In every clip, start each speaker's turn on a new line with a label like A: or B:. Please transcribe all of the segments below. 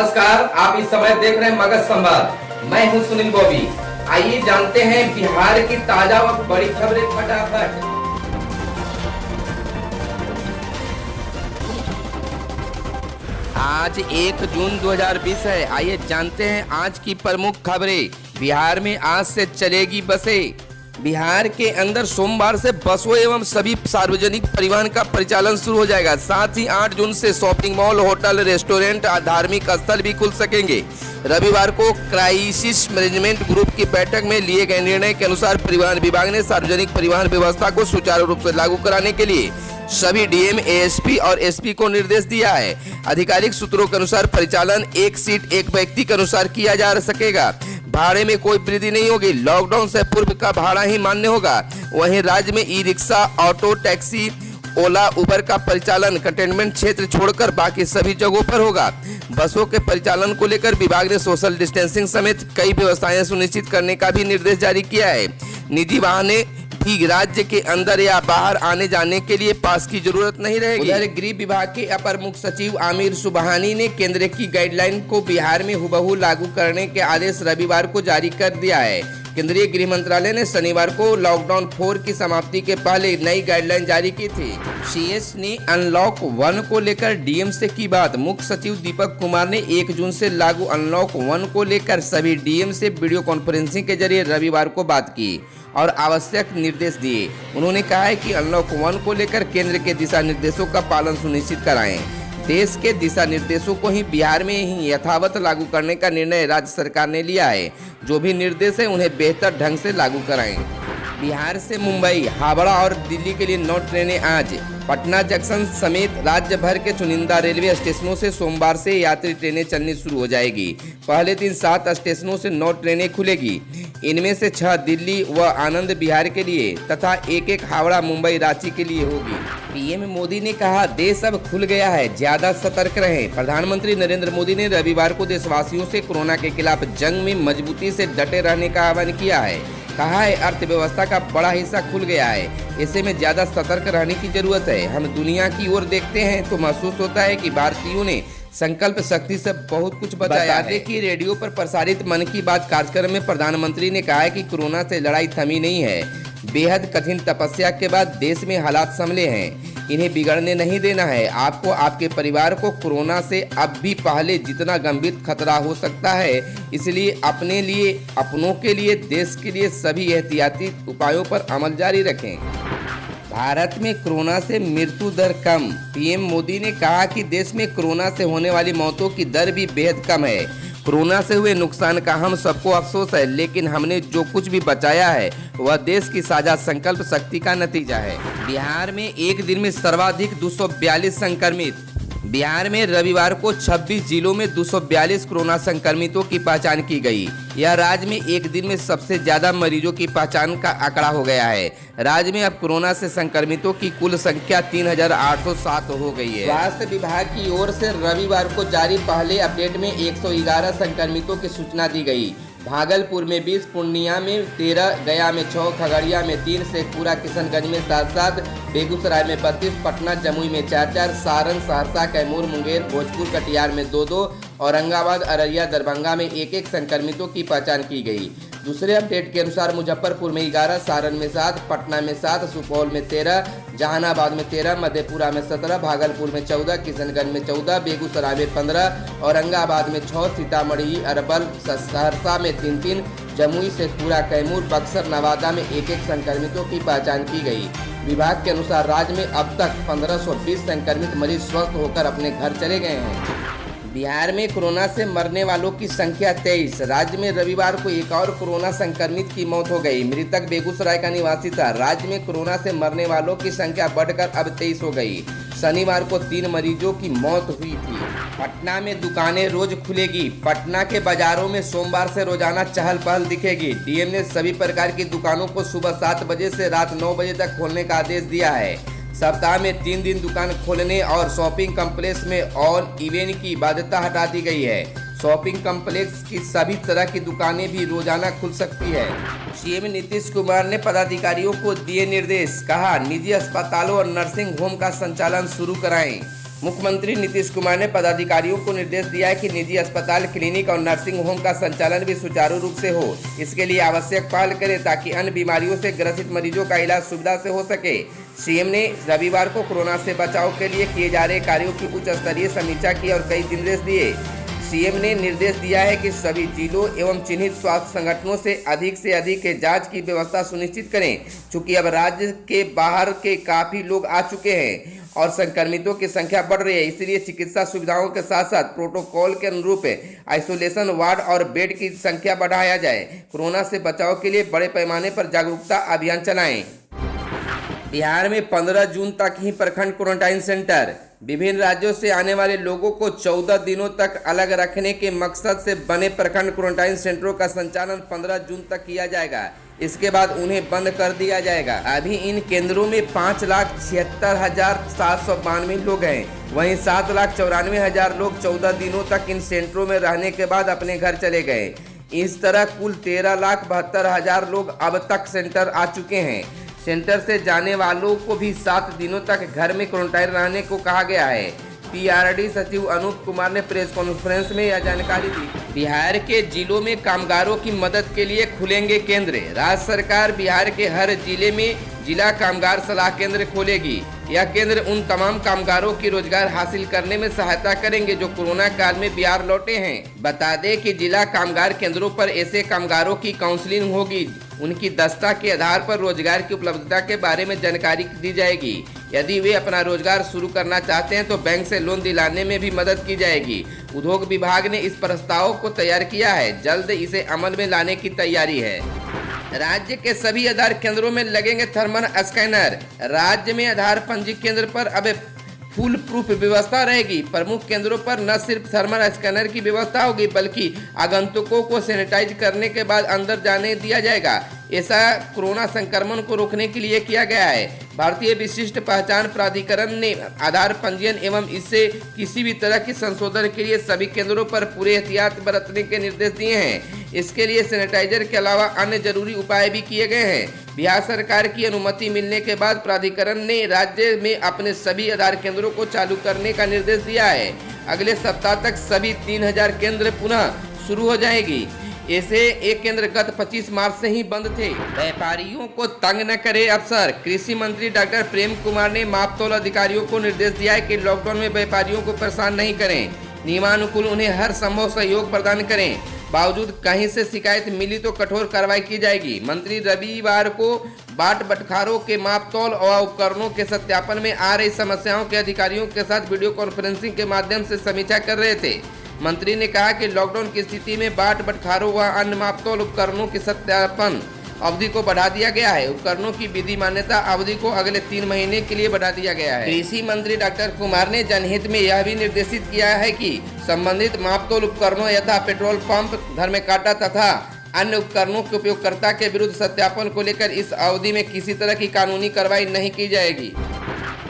A: नमस्कार, आप इस समय देख रहे हैं मगध संवाद। मैं हूं सुनील बॉबी। आइए जानते हैं बिहार की ताजा व बड़ी खबरें फटाफट। आज 1 जून 2020 है। आइए जानते हैं आज की प्रमुख खबरें। बिहार में आज से चलेगी बसें। बिहार के अंदर सोमवार से बसों एवं सभी सार्वजनिक परिवहन का परिचालन शुरू हो जाएगा। साथ ही 8 जून से शॉपिंग मॉल, होटल, रेस्टोरेंट और धार्मिक स्थल भी खुल सकेंगे। रविवार को क्राइसिस मैनेजमेंट ग्रुप की बैठक में लिए गए निर्णय के अनुसार परिवहन विभाग ने सार्वजनिक परिवहन व्यवस्था को सुचारू रूप से लागू कराने के लिए सभी डीएम, एएसपी और एसपी को निर्देश दिया है। आधिकारिक सूत्रों के अनुसार परिचालन एक सीट एक व्यक्ति के अनुसार किया जा सकेगा। भाड़े में कोई वृद्धि नहीं होगी। लॉकडाउन से पूर्व का भाड़ा ही मान्य होगा। वहीं राज्य में ई रिक्शा, ऑटो, टैक्सी, ओला, उबर का परिचालन कंटेनमेंट क्षेत्र छोड़कर बाकी सभी जगहों पर होगा। बसों के परिचालन को लेकर विभाग ने सोशल डिस्टेंसिंग समेत कई व्यवस्थाएं सुनिश्चित करने का भी निर्देश जारी किया है। निजी वाहने भी राज्य के अंदर या बाहर आने जाने के लिए पास की जरूरत नहीं रहेगी। उधर गृह विभाग के अपर मुख्य सचिव आमिर सुबहानी ने केंद्र की गाइडलाइन को बिहार में हुबहू लागू करने के आदेश रविवार को जारी कर दिया है। केंद्रीय गृह मंत्रालय ने शनिवार को लॉकडाउन 4 की समाप्ति के पहले नई गाइडलाइन जारी की थी। सीएस ने अनलॉक 1 को लेकर डीएम से की बात। मुख्य सचिव दीपक कुमार ने 1 जून से लागू अनलॉक 1 को लेकर सभी डीएम से वीडियो कॉन्फ्रेंसिंग के जरिए रविवार को बात की और आवश्यक निर्देश दिए। उन्होंने कहा है कि अनलॉक 1 को लेकर केंद्र के दिशा निर्देशों का पालन सुनिश्चित कराएं। देश के दिशा निर्देशों को ही बिहार में ही यथावत लागू करने का निर्णय राज्य सरकार ने लिया है। जो भी निर्देश है उन्हें बेहतर ढंग से लागू कराएं। बिहार से मुंबई, हावड़ा और दिल्ली के लिए 9 ट्रेनें आज। पटना जंक्शन समेत राज्य भर के चुनिंदा रेलवे स्टेशनों से सोमवार से यात्री ट्रेनें चलनी शुरू हो जाएगी। पहले दिन 7 स्टेशनों से 9 ट्रेनें खुलेगी। इनमें से 6 दिल्ली व आनंद बिहार के लिए तथा एक हावड़ा, मुंबई, रांची के लिए होगी। पीएम मोदी ने कहा, देश अब खुल गया है, ज्यादा सतर्क रहें। प्रधानमंत्री नरेंद्र मोदी ने रविवार को देशवासियों से कोरोना के खिलाफ जंग में मजबूती से डटे रहने का आह्वान किया है। कहा है, अर्थव्यवस्था का बड़ा हिस्सा खुल गया है, ऐसे में ज्यादा सतर्क रहने की जरूरत है। हम दुनिया की ओर देखते हैं तो महसूस होता है कि भारतीयों ने संकल्प शक्ति से बहुत कुछ बताया है। कि रेडियो पर प्रसारित मन की बात कार्यक्रम में प्रधानमंत्री ने कहा है कि कोरोना से लड़ाई थमी नहीं है। बेहद कठिन तपस्या के बाद देश में हालात संभले हैं, इन्हें बिगड़ने नहीं देना है। आपको, आपके परिवार को कोरोना से अब भी पहले जितना गंभीर खतरा हो सकता है, इसलिए अपने लिए, अपनों के लिए, देश के लिए सभी एहतियाती उपायों पर अमल जारी रखें। भारत में कोरोना से मृत्यु दर कम। पीएम मोदी ने कहा कि देश में कोरोना से होने वाली मौतों की दर भी बेहद कम है। कोरोना से हुए नुकसान का हम सबको अफसोस है, लेकिन हमने जो कुछ भी बचाया है वह देश की साझा संकल्प शक्ति का नतीजा है। बिहार में एक दिन में सर्वाधिक 242 संक्रमित। बिहार में रविवार को 26 जिलों में 242 कोरोना संक्रमितों की पहचान की गई। यह राज्य में एक दिन में सबसे ज्यादा मरीजों की पहचान का आंकड़ा हो गया है। राज्य में अब कोरोना से संक्रमितों की कुल संख्या 3807 हो गई है। स्वास्थ्य विभाग की ओर से रविवार को जारी पहले अपडेट में 111 संक्रमितों की सूचना दी गई। भागलपुर में 20, पूर्णिया में 13, गया में 6, खगड़िया में 3, शेखपुरा, किशनगंज में 7, बेगूसराय में 32, पटना, जमुई में 4, सारण, सहरसा, कैमूर, मुंगेर, भोजपुर, कटिहार में 2, औरंगाबाद, अररिया, दरभंगा में 1 संक्रमितों की पहचान की गई। दूसरे अपडेट के अनुसार मुजफ्फरपुर में 11, सारण में 7, पटना में 7, सुपौल में 13, जहानाबाद में 13, मधेपुरा में 17, भागलपुर में 14, किशनगंज में 14, बेगूसराय में 15, औरंगाबाद में 6, सीतामढ़ी, अरवल, सहरसा में 3, जमुई, शेखपुरा, कैमूर, बक्सर, नवादा में 1 संक्रमितों की पहचान की गई। विभाग के अनुसार राज्य में अब तक 1520 संक्रमित मरीज स्वस्थ होकर अपने घर चले गए हैं। बिहार में कोरोना से मरने वालों की संख्या 23। राज्य में रविवार को एक और कोरोना संक्रमित की मौत हो गई। मृतक बेगूसराय का निवासी था। राज्य में कोरोना से मरने वालों की संख्या बढ़कर अब 23 हो गई। शनिवार को 3 मरीजों की मौत हुई थी। पटना में दुकानें रोज खुलेगी। पटना के बाजारों में सोमवार से रोजाना चहल पहल दिखेगी। डीएम ने सभी प्रकार की दुकानों को सुबह 7 बजे से रात 9 बजे तक खोलने का आदेश दिया है। सप्ताह में 3 दिन दुकान खोलने और शॉपिंग कम्प्लेक्स में ऑल इवेंट की बाध्यता हटा दी गई है। शॉपिंग कम्प्लेक्स की सभी तरह की दुकानें भी रोजाना खुल सकती है। सीएम नीतीश कुमार ने पदाधिकारियों को दिए निर्देश। कहा, निजी अस्पतालों और नर्सिंग होम का संचालन शुरू कराएं। मुख्यमंत्री नीतीश कुमार ने पदाधिकारियों को निर्देश दिया है कि निजी अस्पताल, क्लिनिक और नर्सिंग होम का संचालन भी सुचारू रूप से हो। इसके लिए आवश्यक पहल करें ताकि अन्य बीमारियों से ग्रसित मरीजों का इलाज सुविधा से हो सके। सीएम ने रविवार को कोरोना से बचाव के लिए किए जा रहे कार्यों की उच्च स्तरीय समीक्षा की और कई निर्देश दिए। सीएम ने निर्देश दिया है कि सभी जिलों एवं चिन्हित स्वास्थ्य संगठनों से अधिक जांच की व्यवस्था सुनिश्चित करें। चूंकि अब राज्य के बाहर के काफी लोग आ चुके हैं और संक्रमितों की संख्या बढ़ रही है, इसलिए चिकित्सा सुविधाओं के साथ साथ प्रोटोकॉल के अनुरूप आइसोलेशन वार्ड और बेड की संख्या बढ़ाया जाए। कोरोना से बचाव के लिए बड़े पैमाने पर जागरूकता अभियान चलाएं। बिहार में 15 जून तक ही प्रखंड क्वारंटाइन सेंटर। विभिन्न राज्यों से आने वाले लोगों को 14 दिनों तक अलग रखने के मकसद से बने प्रखंड क्वारंटाइन सेंटरों का संचालन 15 जून तक किया जाएगा। इसके बाद उन्हें बंद कर दिया जाएगा। अभी इन केंद्रों में 5,76,792 लोग हैं। वहीं 7,94,000 लोग 14 दिनों तक इन सेंटरों में रहने के बाद अपने घर चले गए। इस तरह कुल 13,72,000 लोग अब तक सेंटर आ चुके हैं। सेंटर से जाने वालों को भी 7 दिनों तक घर में क्वारंटाइन रहने को कहा गया है। पीआरडी सचिव अनूप कुमार ने प्रेस कॉन्फ्रेंस में यह जानकारी दी। बिहार के जिलों में कामगारों की मदद के लिए खुलेंगे केंद्र। राज्य सरकार बिहार के हर जिले में जिला कामगार सलाह केंद्र खोलेगी। यह केंद्र उन तमाम कामगारों की रोजगार हासिल करने में सहायता करेंगे जो कोरोना काल में बिहार लौटे हैं। बता दें कि जिला कामगार केंद्रों पर ऐसे कामगारों की काउंसलिंग होगी। उनकी दस्ता के आधार पर रोजगार की उपलब्धता के बारे में जानकारी दी जाएगी। यदि वे अपना रोजगार शुरू करना चाहते हैं तो बैंक से लोन दिलाने में भी मदद की जाएगी। उद्योग विभाग ने इस प्रस्ताव को तैयार किया है, जल्द इसे अमल में लाने की तैयारी है। राज्य के सभी आधार केंद्रों में लगेंगे थर्मल स्कैनर। राज्य में आधार पंजीकरण केंद्र पर अब फुल प्रूफ व्यवस्था रहेगी। प्रमुख केंद्रों पर न सिर्फ थर्मल स्कैनर की व्यवस्था होगी बल्कि आगंतुकों को सैनिटाइज करने के बाद अंदर जाने दिया जाएगा। ऐसा कोरोना संक्रमण को रोकने के लिए किया गया है। भारतीय विशिष्ट पहचान प्राधिकरण ने आधार पंजीयन एवं इससे किसी भी तरह की संशोधन के लिए सभी केंद्रों पर पूरे एहतियात बरतने के निर्देश दिए हैं। इसके लिए सैनिटाइजर के अलावा अन्य जरूरी उपाय भी किए गए हैं। बिहार सरकार की अनुमति मिलने के बाद प्राधिकरण ने राज्य में अपने सभी आधार केंद्रों को चालू करने का निर्देश दिया है। अगले सप्ताह तक सभी 3000 केंद्र पुनः शुरू हो जाएगी। ऐसे एक केंद्र गत 25 मार्च से ही बंद थे। व्यापारियों को तंग न करे अफसर। कृषि मंत्री डॉक्टर प्रेम कुमार ने मापतौल अधिकारियों को निर्देश दिया है कि लॉकडाउन में व्यापारियों को परेशान नहीं करें, नियमानुकूल उन्हें हर संभव सहयोग प्रदान करें। बावजूद कहीं से शिकायत मिली तो कठोर कार्रवाई की जाएगी। मंत्री रविवार को बाट बटखारों के मापतौल और उपकरणों के सत्यापन में आ रही समस्याओं के अधिकारियों के साथ वीडियो कॉन्फ्रेंसिंग के माध्यम से समीक्षा कर रहे थे। मंत्री ने कहा कि लॉकडाउन की स्थिति में बाट बटखारों व अन्य मापतौल उपकरणों के सत्यापन अवधि को बढ़ा दिया गया है। उपकरणों की विधि मान्यता अवधि को अगले 3 महीने के लिए बढ़ा दिया गया है। कृषि मंत्री डॉक्टर कुमार ने जनहित में यह भी निर्देशित किया है कि संबंधित मापतौल उपकरणों यथा पेट्रोल पंप, घर में कांटा तथा अन्य उपकरणों के उपयोगकर्ता के विरुद्ध सत्यापन को लेकर इस अवधि में किसी तरह की कानूनी कार्रवाई नहीं की जाएगी।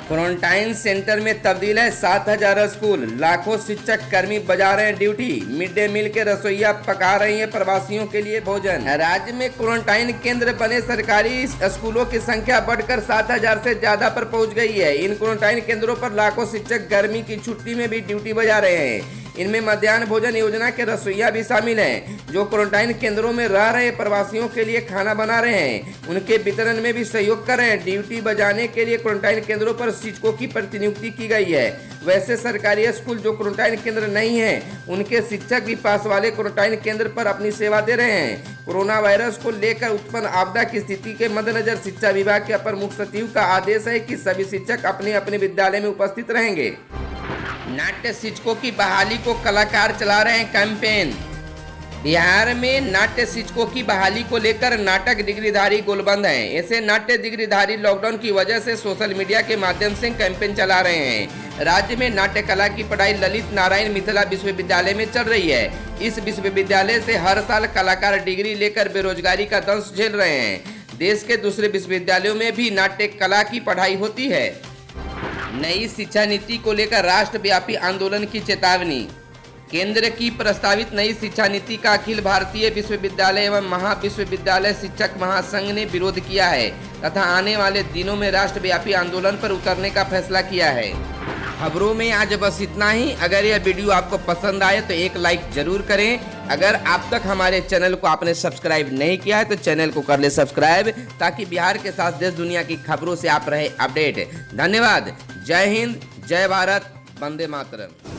A: क्वारंटाइन सेंटर में तब्दील है 7000 स्कूल। लाखों शिक्षक कर्मी बजा रहे हैं ड्यूटी। मिड डे मील के रसोइया पका रही हैं प्रवासियों के लिए भोजन। राज्य में क्वारंटाइन केंद्र बने सरकारी स्कूलों की संख्या बढ़कर 7000 से ज्यादा पर पहुंच गई है। इन क्वारंटाइन केंद्रों पर लाखों शिक्षक गर्मी की छुट्टी में भी ड्यूटी बजा रहे हैं। इनमें मध्याह्न भोजन योजना के रसोइया भी शामिल हैं, जो क्वारंटाइन केंद्रों में रह रहे प्रवासियों के लिए खाना बना रहे हैं, उनके वितरण में भी सहयोग कर रहे हैं। ड्यूटी बजाने के लिए क्वारंटाइन केंद्रों पर शिक्षकों की प्रतिनियुक्ति की गई है। वैसे सरकारी स्कूल जो क्वारंटाइन केंद्र नहीं है, उनके शिक्षक भी पास वाले क्वारंटाइन केंद्र पर अपनी सेवा दे रहे हैं। कोरोना वायरस को लेकर उत्पन्न आपदा की स्थिति के मद्देनजर शिक्षा विभाग के अपर मुख्य सचिव का आदेश है कि सभी शिक्षक अपने अपने विद्यालय में उपस्थित रहेंगे। नाट्य शिक्षकों की बहाली को कलाकार चला रहे हैं कैंपेन। बिहार में नाट्य शिक्षकों की बहाली को लेकर नाटक डिग्रीधारी गोलबंद हैं। ऐसे नाट्य डिग्रीधारी लॉकडाउन की वजह से सोशल मीडिया के माध्यम से कैंपेन चला रहे हैं। राज्य में नाट्य कला की पढ़ाई ललित नारायण मिथिला विश्वविद्यालय में चल रही है। इस विश्वविद्यालय से हर साल कलाकार डिग्री लेकर बेरोजगारी का दंश झेल रहे हैं। देश के दूसरे विश्वविद्यालयों में भी नाट्य कला की पढ़ाई होती है। नई शिक्षा नीति को लेकर राष्ट्रव्यापी आंदोलन की चेतावनी। केंद्र की प्रस्तावित नई शिक्षा नीति का अखिल भारतीय विश्वविद्यालय एवं महाविश्वविद्यालय शिक्षक महासंघ ने विरोध किया है तथा आने वाले दिनों में राष्ट्रव्यापी आंदोलन पर उतरने का फैसला किया है। खबरों में आज बस इतना ही। अगर यह वीडियो आपको पसंद आए तो एक लाइक जरूर करें। अगर आप तक हमारे चैनल को आपने सब्सक्राइब नहीं किया है तो चैनल को कर ले सब्सक्राइब, ताकि बिहार के साथ देश दुनिया की खबरों से आप रहे अपडेट। धन्यवाद। जय हिंद, जय भारत, वंदे मातरम।